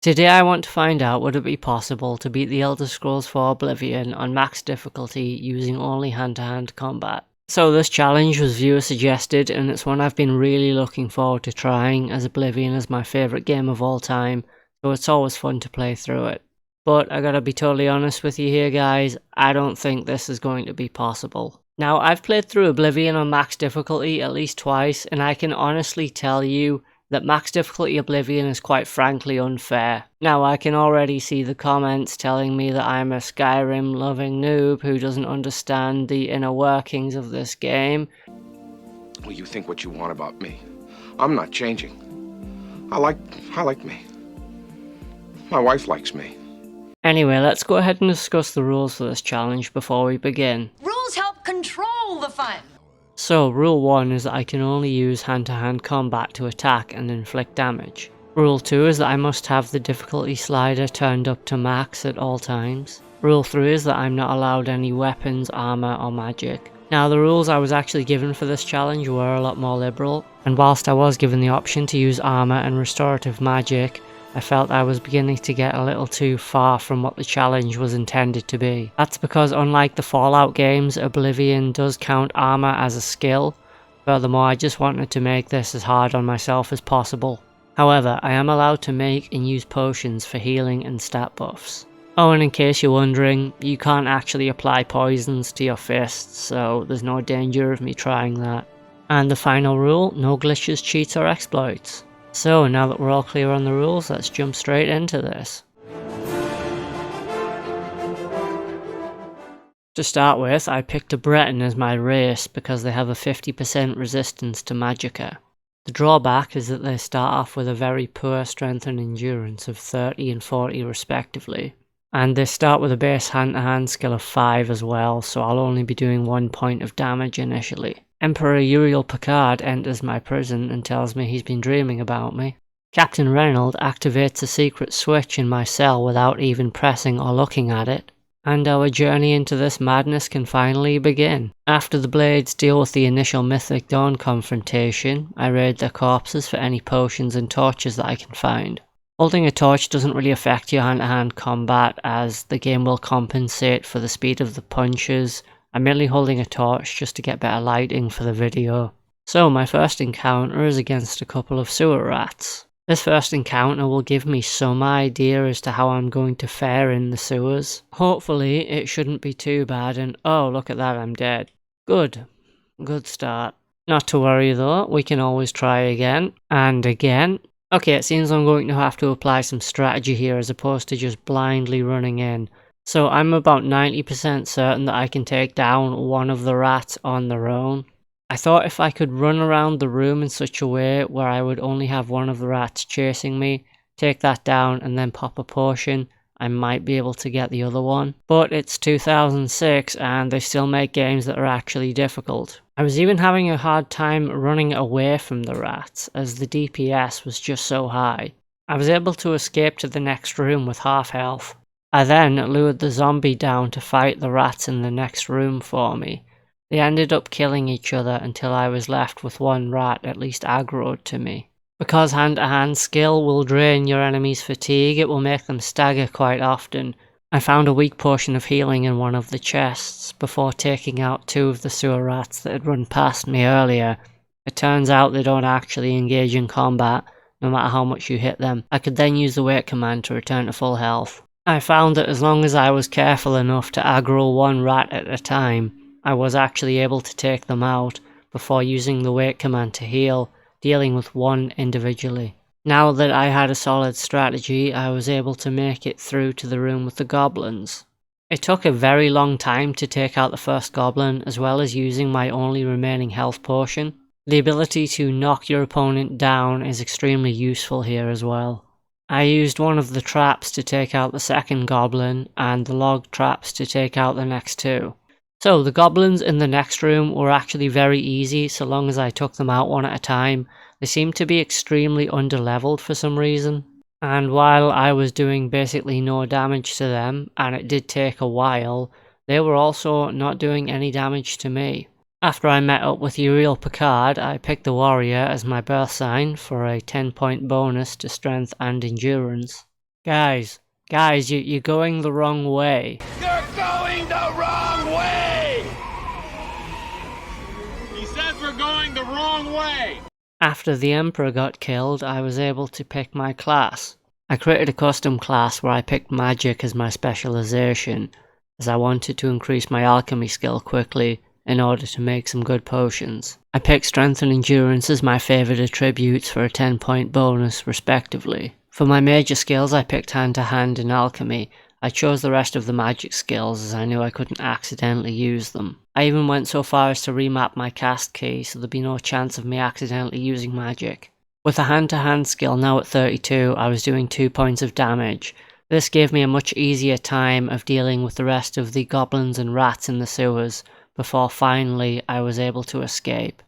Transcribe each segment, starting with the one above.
Today I want to find out would it be possible to beat the Elder Scrolls 4 Oblivion on max difficulty using only hand-to-hand combat. So this challenge was viewer suggested and it's one I've been really looking forward to trying, as Oblivion is my favourite game of all time, so it's always fun to play through it. But I gotta be totally honest with you here guys, I don't think this is going to be possible. Now I've played through Oblivion on max difficulty at least twice and I can honestly tell you that max difficulty Oblivion is quite frankly unfair. Now I can already see the comments telling me that I'm a Skyrim loving noob who doesn't understand the inner workings of this game. Well, you think what you want about me. I'm not changing. I like me. My wife likes me. Anyway, let's go ahead and discuss the rules for this challenge before we begin. Rules help control the fun. So, rule 1 is that I can only use hand-to-hand combat to attack and inflict damage. Rule 2 is that I must have the difficulty slider turned up to max at all times. Rule 3 is that I'm not allowed any weapons, armor or magic. Now the rules I was actually given for this challenge were a lot more liberal, and whilst I was given the option to use armor and restorative magic, I felt I was beginning to get a little too far from what the challenge was intended to be. That's because unlike the Fallout games, Oblivion does count armor as a skill. Furthermore, I just wanted to make this as hard on myself as possible. However, I am allowed to make and use potions for healing and stat buffs. Oh, and in case you're wondering, you can't actually apply poisons to your fists, so there's no danger of me trying that. And the final rule, no glitches, cheats or exploits. So now that we're all clear on the rules, let's jump straight into this. To start with, I picked a Breton as my race because they have a 50% resistance to magicka. The drawback is that they start off with a very poor strength and endurance of 30 and 40 respectively. And they start with a base hand-to-hand skill of 5 as well, so I'll only be doing 1 point of damage initially. Emperor Uriel Picard enters my prison and tells me he's been dreaming about me. Captain Reynolds activates a secret switch in my cell without even pressing or looking at it. And our journey into this madness can finally begin. After the Blades deal with the initial Mythic Dawn confrontation, I raid their corpses for any potions and torches that I can find. Holding a torch doesn't really affect your hand-to-hand combat, as the game will compensate for the speed of the punches. I'm merely holding a torch just to get better lighting for the video. So my first encounter is against a couple of sewer rats. This first encounter will give me some idea as to how I'm going to fare in the sewers. Hopefully it shouldn't be too bad, and oh look at that, I'm dead. Good start. Not to worry though, we can always try again, and again. Okay, it seems I'm going to have to apply some strategy here as opposed to just blindly running in. So I'm about 90% certain that I can take down one of the rats on their own. I thought if I could run around the room in such a way where I would only have one of the rats chasing me, take that down and then pop a potion, I might be able to get the other one. But it's 2006 and they still make games that are actually difficult. I was even having a hard time running away from the rats as the DPS was just so high. I was able to escape to the next room with half health. I then lured the zombie down to fight the rats in the next room for me. They ended up killing each other until I was left with one rat at least aggroed to me. Because hand-to-hand skill will drain your enemy's fatigue, it will make them stagger quite often. I found a weak potion of healing in one of the chests before taking out 2 of the sewer rats that had run past me earlier. It turns out they don't actually engage in combat, no matter how much you hit them. I could then use the wait command to return to full health. I found that as long as I was careful enough to aggro one rat at a time, I was actually able to take them out before using the wait command to heal, dealing with one individually. Now that I had a solid strategy, I was able to make it through to the room with the goblins. It took a very long time to take out the first goblin, as well as using my only remaining health potion. The ability to knock your opponent down is extremely useful here as well. I used one of the traps to take out the second goblin, and the log traps to take out the next 2. So the goblins in the next room were actually very easy so long as I took them out one at a time. They seemed to be extremely underleveled for some reason. And while I was doing basically no damage to them, and it did take a while, they were also not doing any damage to me. After I met up with Uriel Picard, I picked the warrior as my birth sign for a 10-point bonus to strength and endurance. Guys, you're going the wrong way. You're going the wrong way! He says we're going the wrong way! After the Emperor got killed, I was able to pick my class. I created a custom class where I picked magic as my specialization, as I wanted to increase my alchemy skill quickly in order to make some good potions. I picked strength and endurance as my favourite attributes for a 10-point bonus respectively. For my major skills I picked hand to hand and alchemy. I chose the rest of the magic skills as I knew I couldn't accidentally use them. I even went so far as to remap my cast key so there'd be no chance of me accidentally using magic. With the hand to hand skill now at 32, I was doing 2 points of damage. This gave me a much easier time of dealing with the rest of the goblins and rats in the sewers, before finally I was able to escape.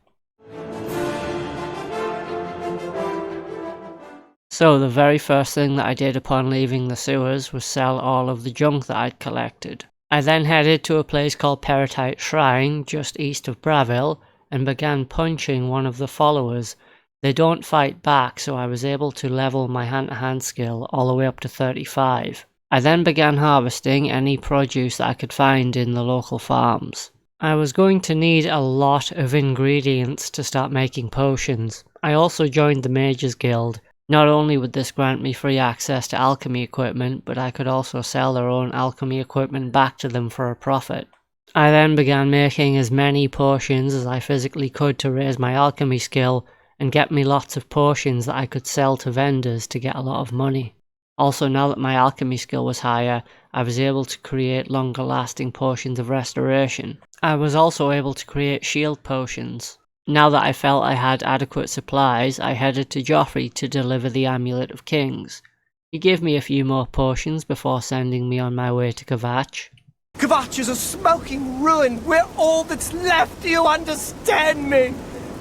So the very first thing that I did upon leaving the sewers was sell all of the junk that I'd collected. I then headed to a place called Deon Shrine just east of Bravil and began punching one of the followers. They don't fight back, so I was able to level my hand-to-hand skill all the way up to 35. I then began harvesting any produce that I could find in the local farms. I was going to need a lot of ingredients to start making potions. I also joined the Mages Guild. Not only would this grant me free access to alchemy equipment, but I could also sell their own alchemy equipment back to them for a profit. I then began making as many potions as I physically could to raise my alchemy skill and get me lots of potions that I could sell to vendors to get a lot of money. Also, now that my alchemy skill was higher, I was able to create longer lasting potions of restoration. I was also able to create shield potions. Now that I felt I had adequate supplies, I headed to Joffrey to deliver the Amulet of Kings. He gave me a few more potions before sending me on my way to Kvatch. Kvatch is a smoking ruin. We're all that's left. Do you understand me?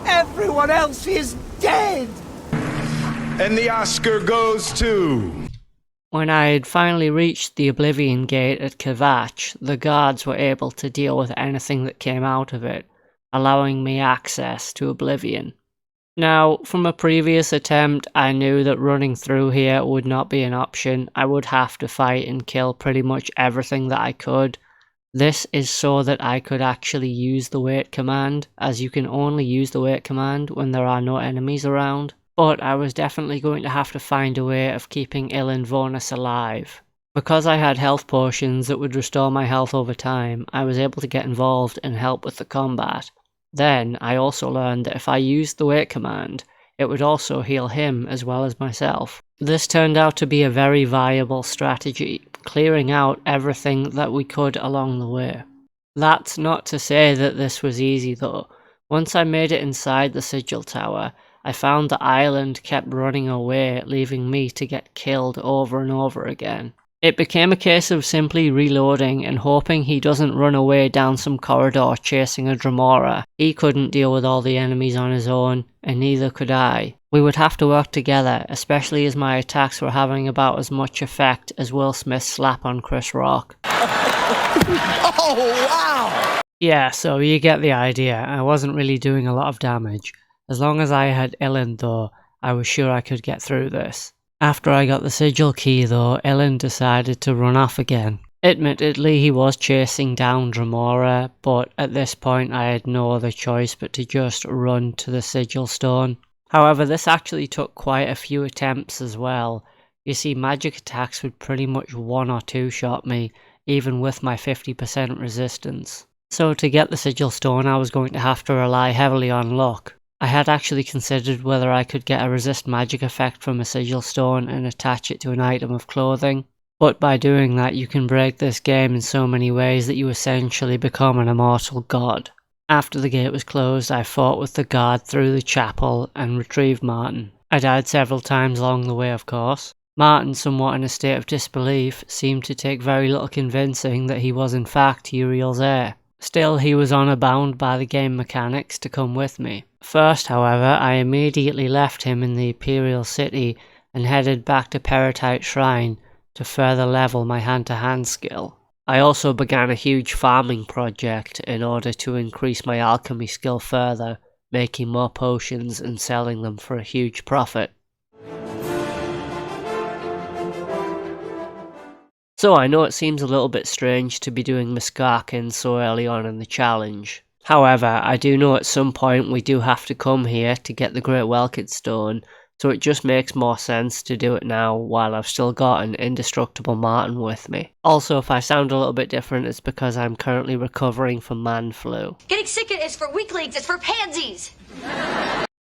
Everyone else is dead. And the Oscar goes to... When I had finally reached the Oblivion Gate at Kvatch, the guards were able to deal with anything that came out of it, allowing me access to Oblivion. Now, from a previous attempt, I knew that running through here would not be an option. I would have to fight and kill pretty much everything that I could. This is so that I could actually use the wait command, as you can only use the wait command when there are no enemies around. But I was definitely going to have to find a way of keeping Ilan Vonus alive. Because I had health potions that would restore my health over time, I was able to get involved and help with the combat. Then, I also learned that if I used the wait command, it would also heal him as well as myself. This turned out to be a very viable strategy, clearing out everything that we could along the way. That's not to say that this was easy though. Once I made it inside the Sigil Tower, I found the island kept running away, leaving me to get killed over and over again. It became a case of simply reloading and hoping he doesn't run away down some corridor chasing a Dremora. He couldn't deal with all the enemies on his own, and neither could I. We would have to work together, especially as my attacks were having about as much effect as Will Smith's slap on Chris Rock. Oh, wow! Yeah, so you get the idea. I wasn't really doing a lot of damage. As long as I had Ilan though, I was sure I could get through this. After I got the sigil key though, Ilan decided to run off again. Admittedly, he was chasing down Dremora, but at this point I had no other choice but to just run to the sigil stone. However, this actually took quite a few attempts as well. You see, magic attacks would pretty much 1 or 2 shot me, even with my 50% resistance. So to get the sigil stone, I was going to have to rely heavily on luck. I had actually considered whether I could get a resist magic effect from a sigil stone and attach it to an item of clothing. But by doing that, you can break this game in so many ways that you essentially become an immortal god. After the gate was closed, I fought with the guard through the chapel and retrieved Martin. I died several times along the way, of course. Martin, somewhat in a state of disbelief, seemed to take very little convincing that he was in fact Uriel's heir. Still, he was honor bound by the game mechanics to come with me. First, however, I immediately left him in the Imperial City and headed back to Deon Shrine to further level my hand-to-hand skill. I also began a huge farming project in order to increase my alchemy skill further, making more potions and selling them for a huge profit. So I know it seems a little bit strange to be doing MCaren so early on in the challenge. However, I do know at some point we do have to come here to get the Great Welkid Stone, so it just makes more sense to do it now while I've still got an indestructible Martin with me. Also, if I sound a little bit different, it's because I'm currently recovering from man flu. Getting sick is for weaklings, it's for pansies.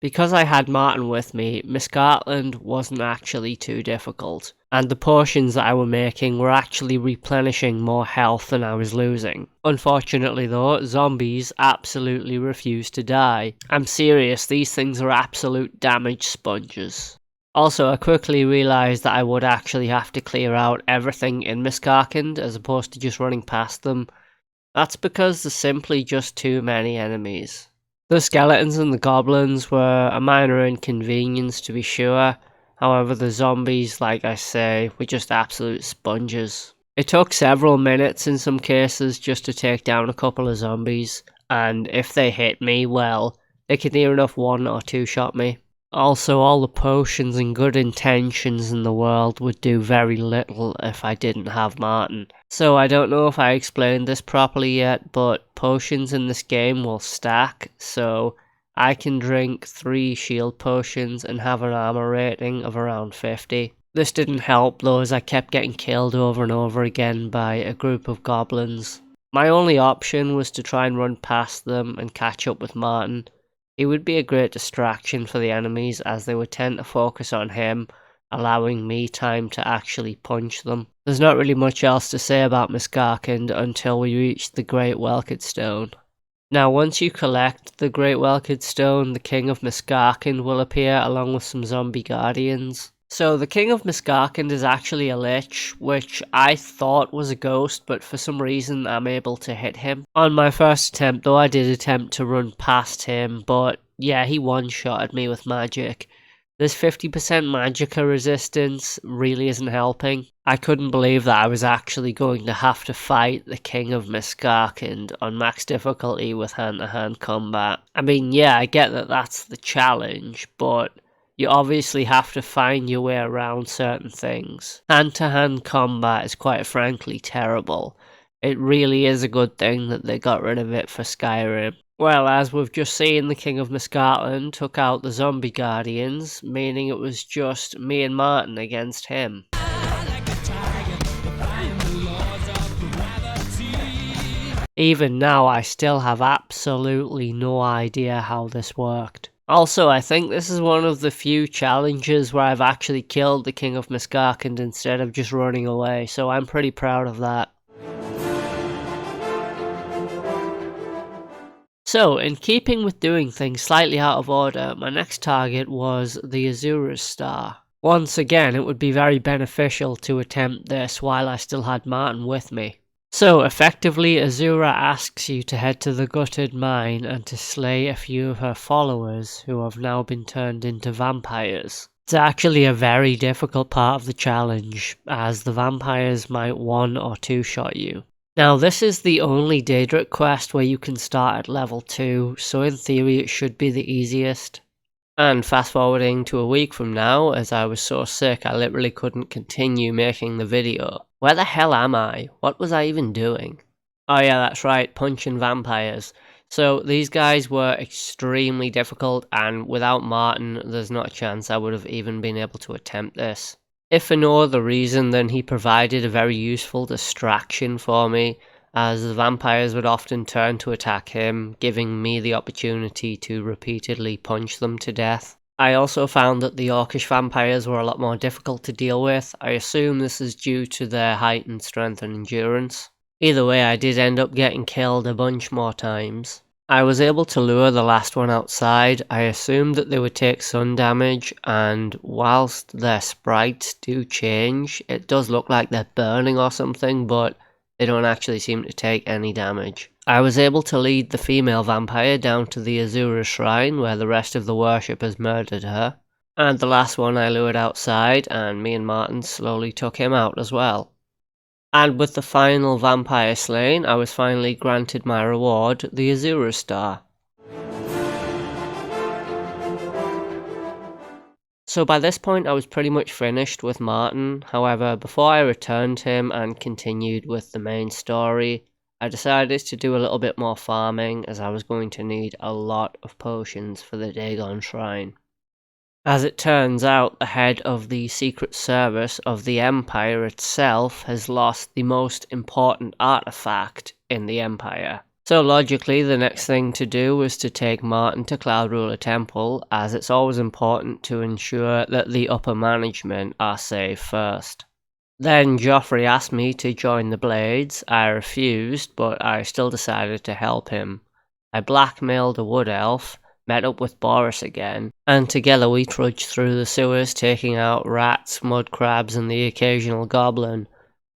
Because I had Martin with me, MCaren wasn't actually too difficult, and the potions that I were making were actually replenishing more health than I was losing. Unfortunately though, zombies absolutely refuse to die. I'm serious, these things are absolute damage sponges. Also, I quickly realised that I would actually have to clear out everything in MCaren as opposed to just running past them. That's because there's simply just too many enemies. The skeletons and the goblins were a minor inconvenience to be sure, however the zombies, like I say, were just absolute sponges. It took several minutes in some cases just to take down a couple of zombies, and if they hit me, well, they could near enough one or two shot me. Also, all the potions and good intentions in the world would do very little if I didn't have Martin. So I don't know if I explained this properly yet, but potions in this game will stack, so I can drink 3 shield potions and have an armor rating of around 50. This didn't help though, as I kept getting killed over and over again by a group of goblins. My only option was to try and run past them and catch up with Martin. He would be a great distraction for the enemies as they would tend to focus on him, allowing me time to actually punch them. There's not really much else to say about MCaren until we reach the Great Welkid Stone. Now once you collect the Great Welkid Stone, the King of MCaren will appear along with some zombie guardians. So the King of MCaren is actually a lich, which I thought was a ghost, but for some reason I'm able to hit him. On my first attempt though, I did attempt to run past him, but yeah, he one-shotted me with magic. This 50% magicka resistance really isn't helping. I couldn't believe that I was actually going to have to fight the King of MCaren on max difficulty with hand-to-hand combat. I mean, yeah, I get that that's the challenge, but you obviously have to find your way around certain things. Hand-to-hand combat is quite frankly terrible. It really is a good thing that they got rid of it for Skyrim. Well, as we've just seen, the King of MCaren took out the zombie guardians, meaning it was just me and Martin against him. Even now, I still have absolutely no idea how this worked. Also, I think this is one of the few challenges where I've actually killed the King of MCaren instead of just running away, so I'm pretty proud of that. So, in keeping with doing things slightly out of order, my next target was the Azura Star. Once again, it would be very beneficial to attempt this while I still had Martin with me. So, effectively, Azura asks you to head to the gutted mine and to slay a few of her followers who have now been turned into vampires. It's actually a very difficult part of the challenge, as the vampires might one or two shot you. Now, this is the only Daedric quest where you can start at level 2, so in theory it should be the easiest. And fast forwarding to a week from now, as I was so sick I literally couldn't continue making the video. Where the hell am I? What was I even doing? Oh yeah, that's right, punching vampires. So these guys were extremely difficult, and without Martin there's not a chance I would have even been able to attempt this. If for no other reason than he provided a very useful distraction for me, as the vampires would often turn to attack him, giving me the opportunity to repeatedly punch them to death. I also found that the orcish vampires were a lot more difficult to deal with. I assume this is due to their heightened strength and endurance. Either way, I did end up getting killed a bunch more times. I was able to lure the last one outside. I assumed that they would take sun damage, and whilst their sprites do change, it does look like they're burning or something, but they don't actually seem to take any damage. I was able to lead the female vampire down to the Azura Shrine, where the rest of the worshippers murdered her. And the last one I lured outside, and me and Martin slowly took him out as well. And with the final vampire slain, I was finally granted my reward, the Azura Star. So So by this point I was pretty much finished with Martin. However, before I returned him and continued with the main story, I decided to do a little bit more farming, as I was going to need a lot of potions for the Deon Shrine. As it turns out, the head of the Secret Service of the Empire itself has lost the most important artifact in the Empire. So logically, the next thing to do was to take Martin to Cloud Ruler Temple, as it's always important to ensure that the upper management are safe first. Then Joffrey asked me to join the Blades. I refused, but I still decided to help him. I blackmailed a wood elf, met up with Boris again, and together we trudged through the sewers, taking out rats, mud crabs, and the occasional goblin.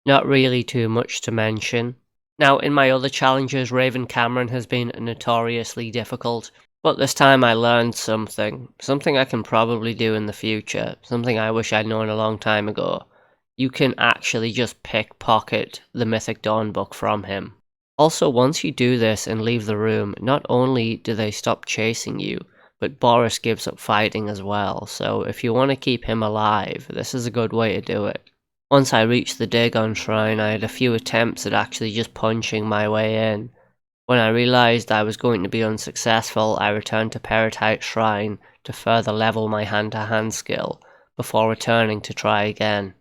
Not really too much to mention. Now, in my other challenges, Raven Cameron has been notoriously difficult, but this time I learned something I can probably do in the future, something I wish I'd known a long time ago. You can actually just pickpocket the Mythic Dawn book from him. Also, once you do this and leave the room, not only do they stop chasing you, but Boris gives up fighting as well, so if you want to keep him alive, this is a good way to do it. Once I reached the Deon Shrine, I had a few attempts at actually just punching my way in. When I realised I was going to be unsuccessful, I returned to Peritite Shrine to further level my hand-to-hand skill, before returning to try again.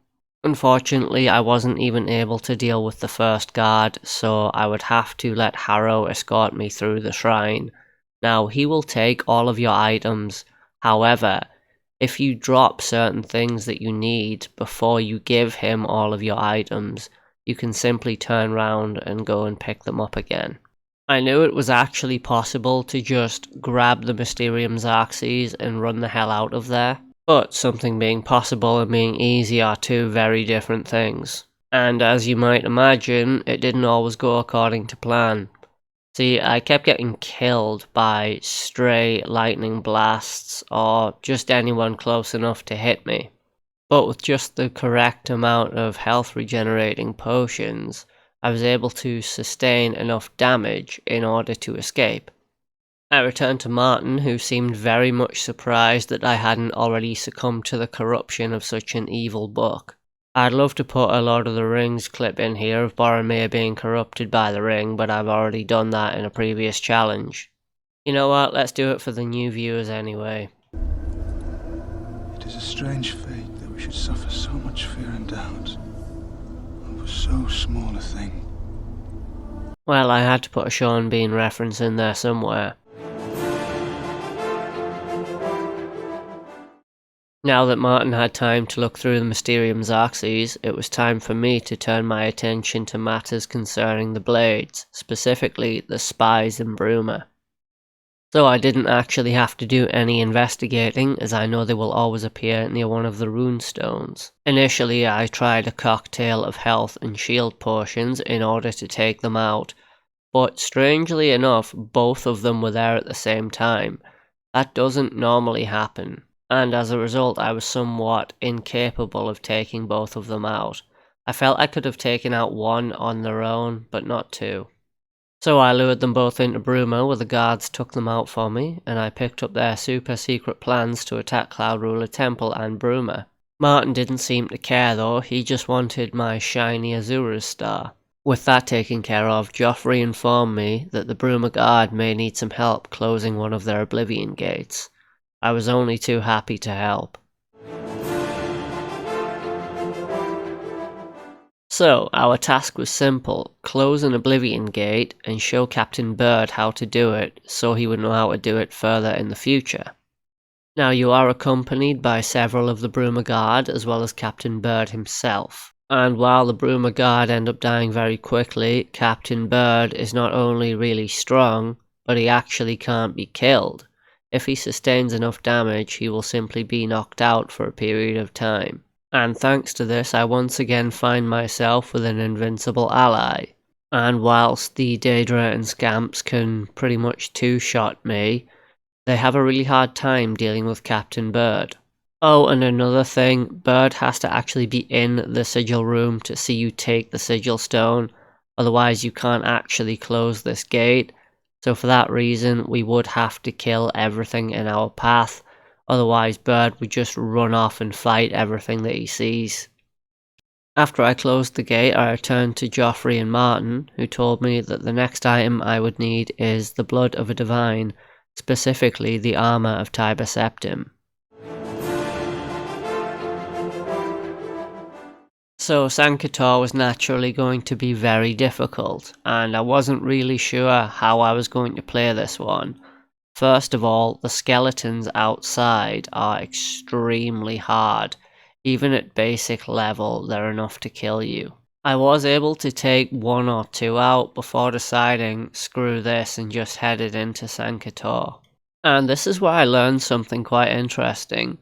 Unfortunately, I wasn't even able to deal with the first guard, so I would have to let Harrow escort me through the shrine. Now, he will take all of your items, however, if you drop certain things that you need before you give him all of your items, you can simply turn around and go and pick them up again. I knew it was actually possible to just grab the Mysterium Xerxes and run the hell out of there, but something being possible and being easy are two very different things. And as you might imagine, it didn't always go according to plan. See, I kept getting killed by stray lightning blasts or just anyone close enough to hit me. But with just the correct amount of health regenerating potions, I was able to sustain enough damage in order to escape. I returned to Martin, who seemed very much surprised that I hadn't already succumbed to the corruption of such an evil book. I'd love to put a Lord of the Rings clip in here of Boromir being corrupted by the ring, but I've already done that in a previous challenge. You know what, let's do it for the new viewers anyway. It is a strange fate that we should suffer so much fear and doubt over so small a thing. Well, I had to put a Sean Bean reference in there somewhere. Now that Martin had time to look through the Mysterium Xerxes, it was time for me to turn my attention to matters concerning the Blades, specifically the Spies and Broer. So I didn't actually have to do any investigating, as I know they will always appear near one of the rune stones. Initially, I tried a cocktail of health and shield potions in order to take them out, but strangely enough, both of them were there at the same time. That doesn't normally happen, and as a result I was somewhat incapable of taking both of them out. I felt I could have taken out one on their own, but not two. So I lured them both into Broer, where the guards took them out for me, and I picked up their super secret plans to attack Cloud Ruler Temple and Broer. Martin didn't seem to care though, he just wanted my shiny Azura star. With that taken care of, Joffrey informed me that the Broer guard may need some help closing one of their oblivion gates. I was only too happy to help. So, our task was simple: close an oblivion gate and show Captain Bird how to do it, so he would know how to do it further in the future. Now, you are accompanied by several of the Broer guard, as well as Captain Bird himself. And while the Broer guard end up dying very quickly, Captain Bird is not only really strong, but he actually can't be killed. If he sustains enough damage, he will simply be knocked out for a period of time. And thanks to this, I once again find myself with an invincible ally. And whilst the Daedra and Scamps can pretty much two-shot me, they have a really hard time dealing with Captain Bird. Oh, and another thing, Bird has to actually be in the sigil room to see you take the sigil stone, otherwise you can't actually close this gate. So for that reason, we would have to kill everything in our path, Otherwise, Bird would just run off and fight everything that he sees. After I closed the gate, I returned to Joffrey and Martin, who told me that the next item I would need is the blood of a divine, specifically the armor of Tiber Septim. So Sankator was naturally going to be very difficult, and I wasn't really sure how I was going to play this one. First of all, the skeletons outside are extremely hard. Even at basic level, they're enough to kill you. I was able to take 1 or 2 out before deciding, screw this, and just headed into Sankator. And this is where I learned something quite interesting.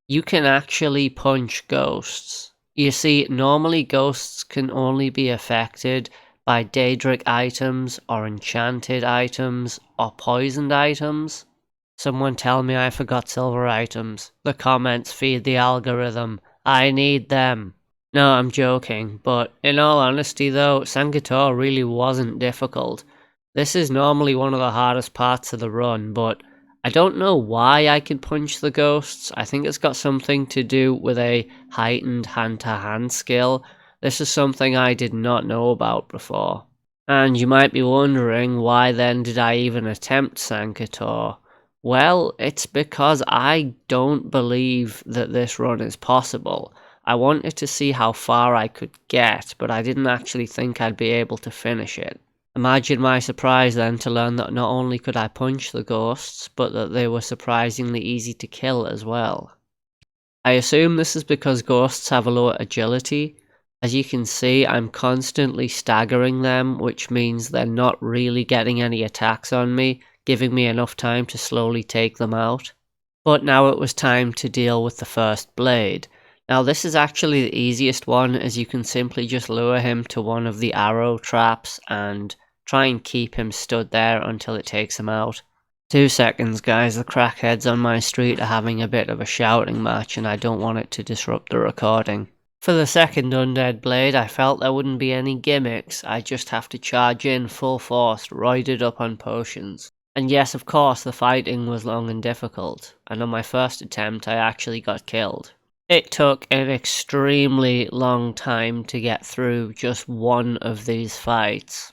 You can actually punch ghosts. You see, normally ghosts can only be affected by Daedric items or enchanted items or poisoned items. Someone tell me I forgot silver items. The comments feed the algorithm. I need them. No, I'm joking, but in all honesty though, Sankator really wasn't difficult. This is normally one of the hardest parts of the run, but I don't know why I can punch the ghosts. I think it's got something to do with a heightened hand-to-hand skill. This is something I did not know about before. And you might be wondering, why then did I even attempt Sankator? Well, it's because I don't believe that this run is possible. I wanted to see how far I could get, but I didn't actually think I'd be able to finish it. Imagine my surprise then to learn that not only could I punch the ghosts, but that they were surprisingly easy to kill as well. I assume this is because ghosts have a lower agility. As you can see, I'm constantly staggering them, which means they're not really getting any attacks on me, giving me enough time to slowly take them out. But now it was time to deal with the first blade. Now this is actually the easiest one, as you can simply just lure him to one of the arrow traps and try and keep him stood there until it takes him out. 2 seconds guys, the crackheads on my street are having a bit of a shouting match and I don't want it to disrupt the recording. For the second undead blade, I felt there wouldn't be any gimmicks. I just have to charge in full force, roided up on potions. And yes, of course, the fighting was long and difficult, and on my first attempt I actually got killed. It took an extremely long time to get through just one of these fights.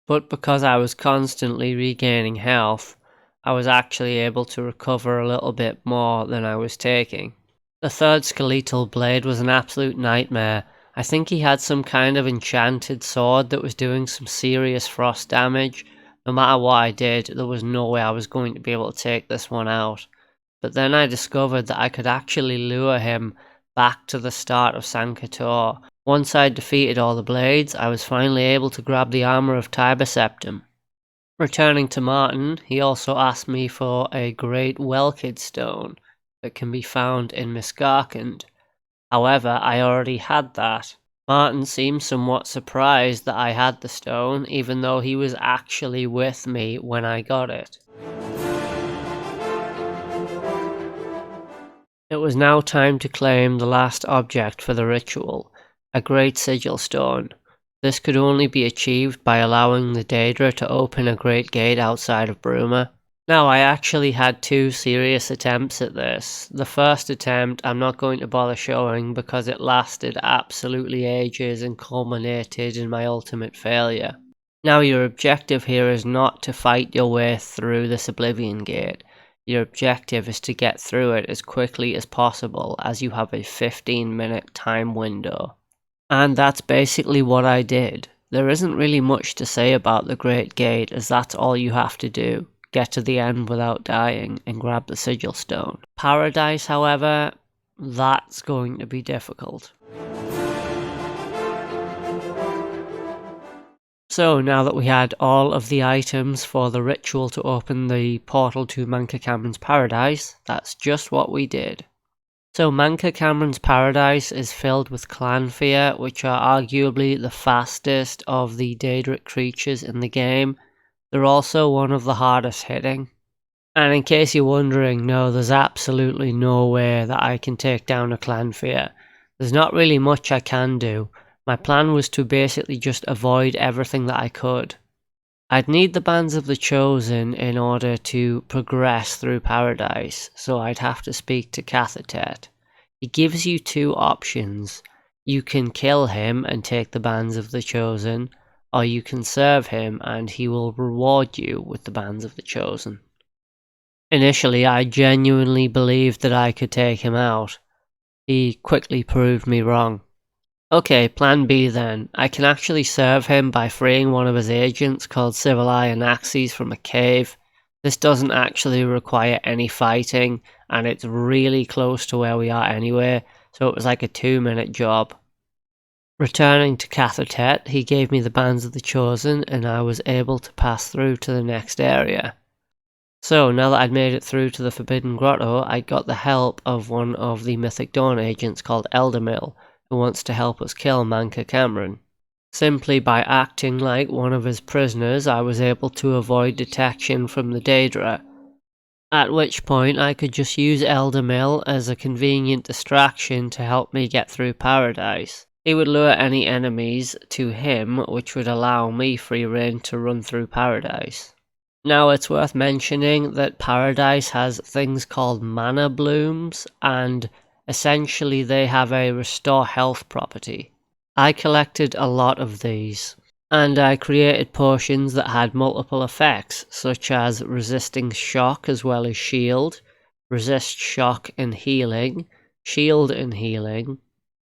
But because I was constantly regaining health, I was actually able to recover a little bit more than I was taking. The third skeletal blade was an absolute nightmare. I think he had some kind of enchanted sword that was doing some serious frost damage. No matter what I did, there was no way I was going to be able to take this one out. But then I discovered that I could actually lure him back to the start of Sankator. Once I'd defeated all the blades, I was finally able to grab the armor of Tiber Septim. Returning to Martin, he also asked me for a great Welkid stone that can be found in Misgarkand. However, I already had that. Martin seemed somewhat surprised that I had the stone, even though he was actually with me when I got it. It was now time to claim the last object for the ritual, a great sigil stone. This could only be achieved by allowing the Daedra to open a great gate outside of Bruma. Now, I actually had 2 serious attempts at this. The first attempt I'm not going to bother showing because it lasted absolutely ages and culminated in my ultimate failure. Now, your objective here is not to fight your way through this Oblivion Gate. Your objective is to get through it as quickly as possible, as you have a 15-minute time window. And that's basically what I did. There isn't really much to say about the Great Gate, as that's all you have to do. Get to the end without dying and grab the sigil stone. Paradise, however, that's going to be difficult. So now that we had all of the items for the ritual to open the portal to MCaren's Paradise, that's just what we did. So MCaren's Paradise is filled with Clanfear, which are arguably the fastest of the Daedric creatures in the game. They're also one of the hardest hitting. And in case you're wondering, no, there's absolutely no way that I can take down a Clanfear. There's not really much I can do. My plan was to basically just avoid everything that I could. I'd need the Bands of the Chosen in order to progress through Paradise, so I'd have to speak to Cathatet. He gives you two options. You can kill him and take the Bands of the Chosen, or you can serve him and he will reward you with the Bands of the Chosen. Initially, I genuinely believed that I could take him out. He quickly proved me wrong. Okay, plan B then. I can actually serve him by freeing one of his agents called Civilai Anaxes from a cave. This doesn't actually require any fighting, and it's really close to where we are anyway, so it was like a 2-minute job. Returning to Cathatet, he gave me the Bands of the Chosen, and I was able to pass through to the next area. So, now that I'd made it through to the Forbidden Grotto, I got the help of one of the Mythic Dawn agents called Eldermill, who wants to help us kill MCaren. Simply by acting like one of his prisoners, I was able to avoid detection from the Daedra, at which point I could just use Eldermill as a convenient distraction to help me get through Paradise. He would lure any enemies to him, which would allow me free rein to run through Paradise. Now, it's worth mentioning that Paradise has things called mana blooms, and essentially they have a restore health property. I collected a lot of these, and I created potions that had multiple effects, such as resisting shock as well as shield, resist shock and healing, shield and healing,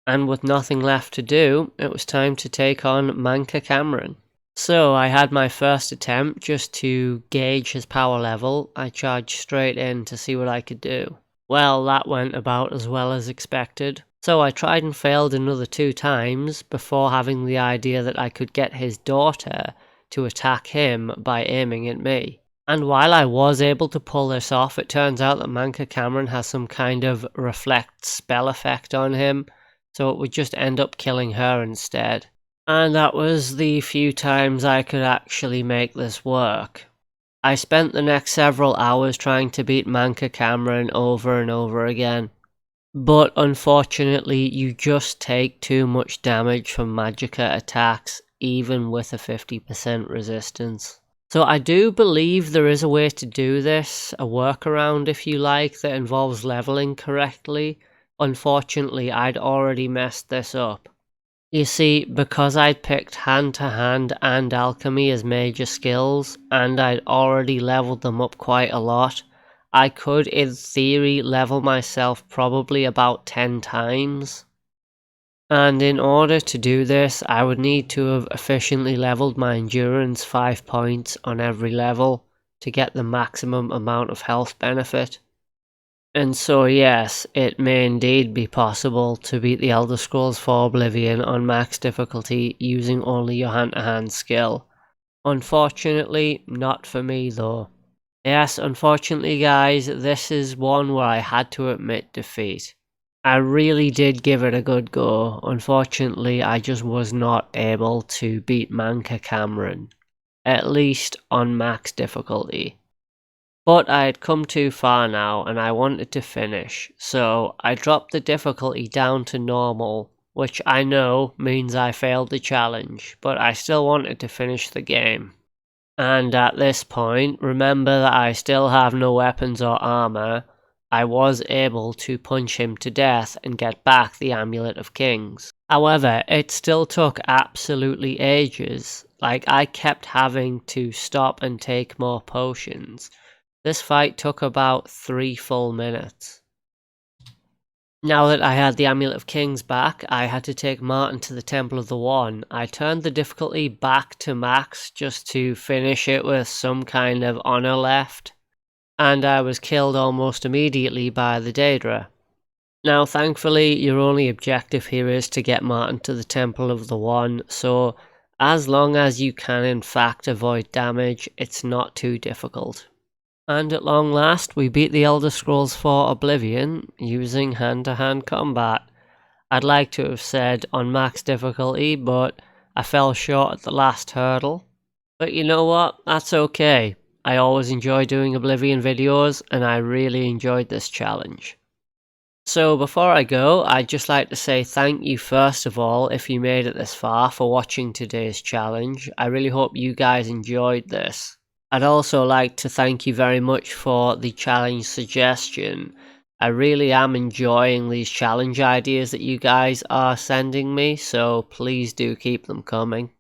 and with nothing left to do, it was time to take on MCaren. So I had my first attempt just to gauge his power level. I charged straight in to see what I could do. Well, that went about as well as expected. So I tried and failed another 2 times before having the idea that I could get his daughter to attack him by aiming at me. And while I was able to pull this off, it turns out that MCaren has some kind of reflect spell effect on him, so it would just end up killing her instead. And that was the few times I could actually make this work. I spent the next several hours trying to beat MCaren over and over again. But unfortunately, you just take too much damage from Magicka attacks, even with a 50% resistance. So I do believe there is a way to do this, a workaround if you like, that involves leveling correctly. Unfortunately, I'd already messed this up. You see, because I'd picked hand-to-hand and alchemy as major skills, and I'd already leveled them up quite a lot, I could, in theory, level myself probably about 10 times. And in order to do this, I would need to have efficiently leveled my endurance 5 points on every level to get the maximum amount of health benefit. And so yes, it may indeed be possible to beat the Elder Scrolls 4 Oblivion on max difficulty using only your hand-to-hand skill. Unfortunately, not for me though. Yes, unfortunately guys, this is one where I had to admit defeat. I really did give it a good go. Unfortunately, I just was not able to beat MCaren, at least on max difficulty. But I had come too far now and I wanted to finish, so I dropped the difficulty down to normal, which I know means I failed the challenge, but I still wanted to finish the game. And at this point, remember that I still have no weapons or armor. I was able to punch him to death and get back the Amulet of Kings. However, it still took absolutely ages. Like, I kept having to stop and take more potions. This fight took about 3 full minutes. Now that I had the Amulet of Kings back, I had to take Martin to the Temple of the One. I turned the difficulty back to max just to finish it with some kind of honor left, and I was killed almost immediately by the Daedra. Now thankfully your only objective here is to get Martin to the Temple of the One, so as long as you can in fact avoid damage, it's not too difficult. And at long last, we beat the Elder Scrolls 4 Oblivion using hand-to-hand combat. I'd like to have said on max difficulty, but I fell short at the last hurdle. But you know what? That's okay. I always enjoy doing Oblivion videos, and I really enjoyed this challenge. So before I go, I'd just like to say thank you first of all if you made it this far for watching today's challenge. I really hope you guys enjoyed this. I'd also like to thank you very much for the challenge suggestion. I really am enjoying these challenge ideas that you guys are sending me, so please do keep them coming.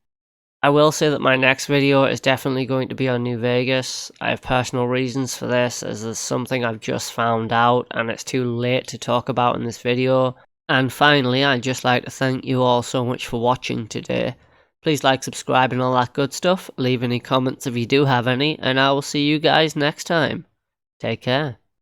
I will say that my next video is definitely going to be on New Vegas. I have personal reasons for this, as there's something I've just found out and it's too late to talk about in this video. And finally, I'd just like to thank you all so much for watching today. Please like, subscribe and all that good stuff. Leave any comments if you do have any, and I will see you guys next time. Take care.